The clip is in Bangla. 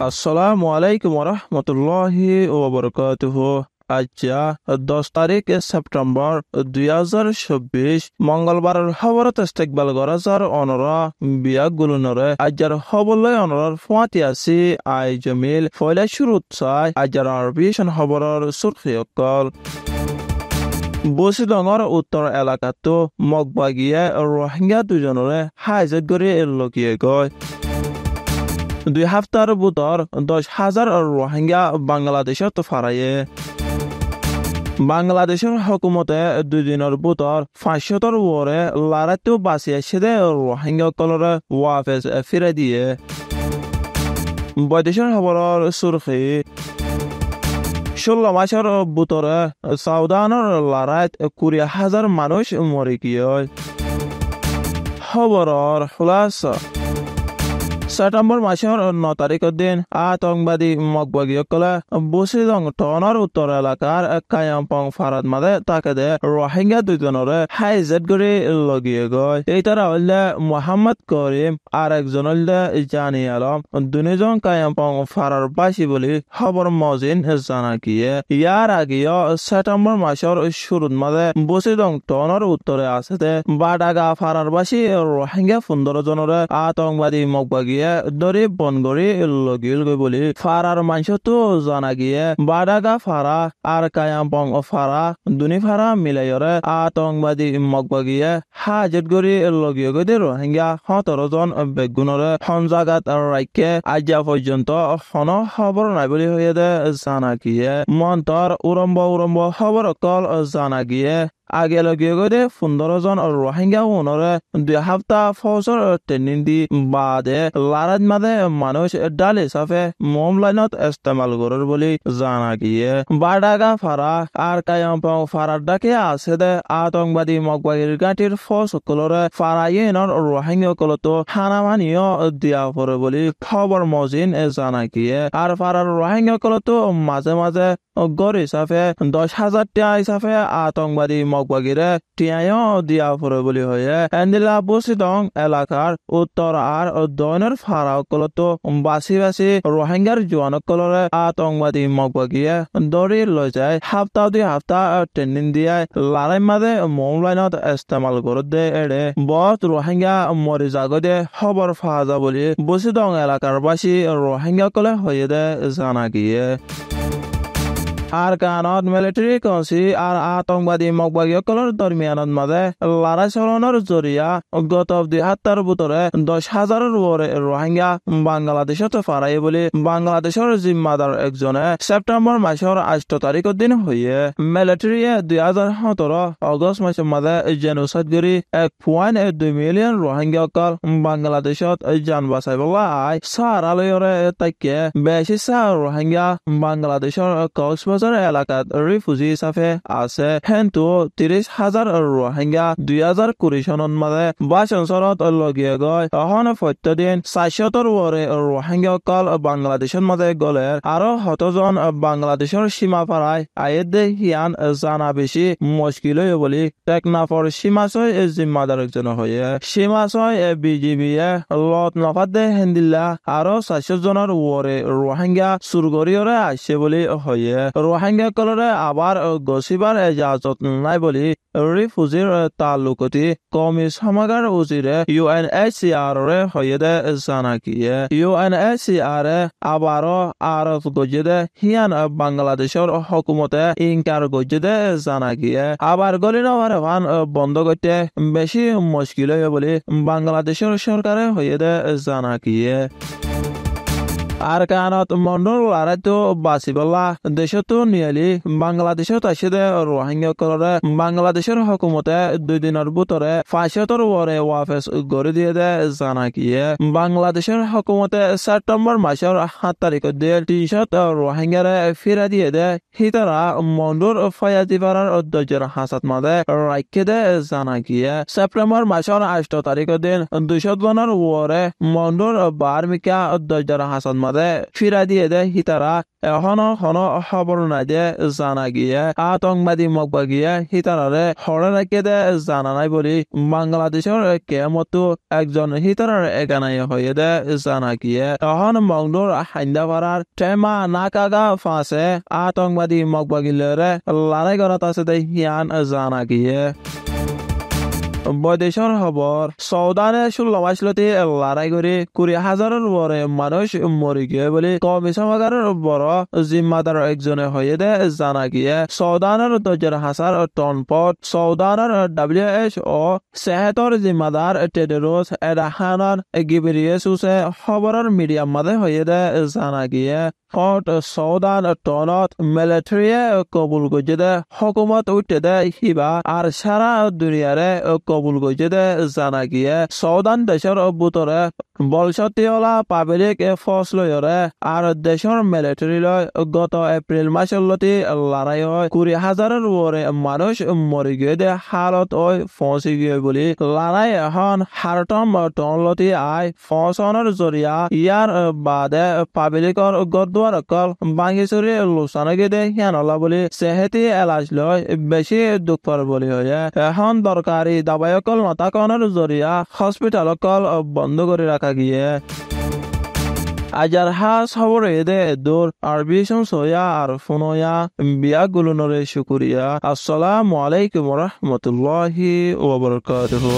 আসসালামু আলাইকুম রহমতুল্লাহি ওবরকাতুহু। আজ্জা 10 তারিখ সেপ্টেম্বর 2024 মঙ্গলবারের খবরত ইস্তেকবাল গরাজার অনরা বিয়াগুলনরে আজ্জার খবরলৈ অনরার ফুয়াতি আছি আই জমিল ফয়লা শুরুত চাই আজ্জার আরবিশন খবরের সুরখিয়কল। বসিডঙর উত্তর এলাকাতো মগবাগিয়ে রোহিঙ্গা দুজনরে হাইজত করে লগিয়ে গয়। 2 হাফতার বুতর 10,000 রোহিঙ্গা বাংলাদেশত ফারায়ে। বাংলাদেশের হকুমতে 2 দিনের বুতর 500 ওরে লারাতো বাঁচি আসে রোহিঙ্গা কলরে ওয়াফেজ ফিরে দিয়ে। বৈদেশিক খবরের সুরখি 16 মাসের বুতরে সাউদানের লারাত 20,000 মানুষ মরে গিয়ে। খবরের খুলাসা সেপ্টেম্বর মাসের 9 তারিখের দিন আতঙ্কবাদী মগবাগীসকলে বসিডং টনৰ উত্তৰ এলাকাৰ কায়ামপং ফারাদ মাদে তাকে দে রোহিঙ্গা দুজনরে হাইজেট করে লগিয়ে গয়। এইতারা হইলে মোহাম্মদ করিম আর একজন হইলে জানি আলম। দুজন কায়ামপং ফারার বাসী বলি খবর মজিন জানা গিয়ে। ইয়ার আগেও সেপ্টেম্বর মাসের শুরুত মাদে বসিডং টনৰ উত্তরে আছে বাডাগা ফারার বাসী রোহিঙ্গা 15 জনরে আতঙ্কবাদী মগবাগী দরে বনগরে লগিল গই বলি ফারার মাংসতো জানা গিয়ে। বাডাগা ফারা আর কায়ামপং ফারা দুনি ফারা মিলাইরে আতঙ্কবাদী মগবাগিয়ে হাজত গরি লগিয়ে গই রোহিঙ্গা 17 জন বেগুনরে সঞ্জাগাত রাইকে আজ্জা পর্যন্ত হন খবর নাই বলি হয়ে দে জানা গিয়ে। মন্তর উরম্ব খবর কল জানা গিয়ে। আগে লগিয়ে গদে 15 জন রোহিঙ্গা ওনরে 2 হাফতা ফৌজর ট্রেনিং দি বাদে লারাত মাদে মানুষ ডাল হিসাবে মোমলাইনত ইস্তেমাল করার বলি জানা গিয়ে। বাডাগা ফারা আর কায়ামপং ফারার ডাকে আছে দে আতঙ্কবাদী মগবাগির গাঁটির ফৌজ কলরে ফারাইয়েনর রোহিঙ্গা কলতো হানামানিও দিয়া পড়ে বলি খবর মজিন জানা গিয়ে। আর ফারার রোহিঙ্গা কলতো মাঝে মাঝে গড় হিসাবে 10,000 টিয়া হিসাবে আতঙ্কবাদী মগবাগিরে টিয়াও দিয়া পড়ে বলি হয়ে। এন্দিলা বসিডং এলাকার উত্তর আর দয়নের ফারাকলতো বাসি রোহিঙ্গার জোয়ানকলরে আতঙ্কবাদী মগবাগিয়ে দৌড়ি লৈ যায়। হাফতা 2 হাফতা ট্রেনিং দিয়ে লারাই মাদে মোমলাইনত ইস্তেমাল করে দে এড়ে বহুত রোহিঙ্গা মরি জাগদে খবর পাওয়া যা বলি বসিডং এলাকার বাসী রোহিঙ্গা কলে হয়ে দে জানা গিয়ে। আর কানত মিলিটারি কৌশি আর আতঙ্কবাদী মগবাগীসকলৰ দৰমিয়ানত মাঝে লড়াই চলনের জরিয়া গত 2 হাপ্তার ভিতরে 10,000 ওরে রোহিঙ্গা বাংলাদেশত ফারাই বলি বাংলাদেশের জিম্মাদার একজনে সেপ্টেম্বর মাসের 8 তারিখের দিন হইয়ে। মিলিটারিয়ে 2017 অগস্ট মাসের মাঝে জেনোসাইড করি 1.2 মিলিয়ন রোহিঙ্গাসকল বাংলাদেশত জান বাঁচাই বলা আই সারালয়রে তাইকে বেশি রোহিঙ্গা বাংলাদেশের কক্সবাজার এলাকাত রিফিউজি হিসাবে আছে। হেন্তু 30,000 রোহিঙ্গা 2020 সনত মাঝে 22 অঞ্চলত লগিয়ে গয়। এখন প্রত্যেকদিন 400 ওরে রোহিঙ্গা সকল বাংলাদেশের মাঝে গলে আরো 100 জন বাংলাদেশের সীমা পাড়ায় আয়েদে হিয়ান জানা বেশি মুশকিল হয়ে বলি টেকনাফর সীমাশয় জিম্মাদার একজন হয়ে। সীমাশয় বিজিবি লত নফাদে হেন্দিল্লা আরো 400 জনের ওরে রোহিঙ্গা সুরগরিয়রে আসছে বলি হয়ে। রোহিঙ্গা কলরে আবার গছিবার এজাজত নাই বলি রিফিউজির তালুকতি কমি সমাগার উজিরে UNHCR রে হয়ে দে জানা গিয়ে। UNHCR আবারও আরফ গজে দে হিয়ান বাংলাদেশের হকুমতে ইনকার গজে দে জানা গিয়ে। আবার গলি নবার ভান বন্ধ করতে বেশি মুশকিল হয়ে বলি বাংলাদেশের সরকারে হয়ে দে জানা গিয়ে। আর কানত মন্ডল লারাইতো বাঁচি বলা দেশতো নিয়ালি বাংলাদেশত আসে দে রোহিঙ্গা কলরে বাংলাদেশের হকুমতে 2 দিনের ভিতরে 500 ওরে ওয়াফেস গড়ে দিয়ে দে জানা গিয়ে। বাংলাদেশের হকুমতে সেপ্টেম্বর মাসের 7 তারিখের দিয়ে 300 রোহিঙ্গারে ফিরা দিয়ে দে হিতারা মন্ডল ফয়াজিপাড়ার অধ্যক্ষের হাসাত মাদে রাখে দে জানা গিয়ে। সেপ্টেম্বর মাসের 8 তারিখের দিন 200 জনের ওরে মন্ডল বার্মিকা অধ্যক্ষের হাসাত মাঝে ফিরা দিয়ে দে হিতারা এখনো হনো খবর নাই দে জানা গিয়ে আতঙ্কবাদী মকবা গিয়ে হিতারারে হরে রেখে দে জানা নাই বলি বাংলাদেশের কেমতো একজন হিতারার একানাই হয়ে দে জানা গিয়ে এখন মংডুর হাইন্দা পাড়ার টেমা নাকাগা ফাঁসে আতঙ্কবাদী মকবা গিলরে লড়াই করাত আছে দে হিয়ান জানা গিয়ে বৈদেশৰ খবৰ চৌদানে 16 মাসলতি লড়াই করে 20,000-এর উপরে মানুষ মরি গিয়ে বলে কমিশনারের বড় জিম্মাদার একজনে হয়ে দে জানা গিয়ে চৌদানের 10,000 টন পথ চৌদানের WHO সেহতর জিম্মাদার টেডরোস এডাহানার গিবেরিয়েসুসে খবরের মিডিয়াম মাঝে হয়ে দে জানা গিয়ে ফট চৌদান টনত মিলিটারিয়ে কবুল করছে দে হকুমত উঠে দে হিবা আর সারা দুনিয়ারে কবুল করছে দে জানা গিয়ে চৌদান দেশের ভিতরে বলশক্তিওয়ালা পাবলিক ফোর্স লয়রে আর দেশের মিলিটারি লয় গত এপ্রিল মাসের লড়াই হয় 20,000-এর উপরে মানুষ মরি গিয়ে দে হালত ওই ফসি গিয়ে বলি লড়াই এখন হারটম টনলতি আই ফসনের জরিয়া ইয়ার বাদে পাবলিকর গদুয়ার অকল বাঙ্গিচুরি লোচানে গিয়ে দে হিয়ানলা বলি সেহেতি এলাজ লয় বেশি দুঃখ পার বলি হয়ে এখন দরকারি দাবাই অকল নতাকনের জরিয়া হসপিটাল অকল বন্ধ করে রাখা গিয়ে আজার হাস খবর এদে দূর আরবি সোয়া আর ফোনয়া বিয়া গুলনরে শুকুরিয়া আসসালামু আলাইকুম ওয়া রাহমাতুল্লাহি ওয়া বারাকাতুহু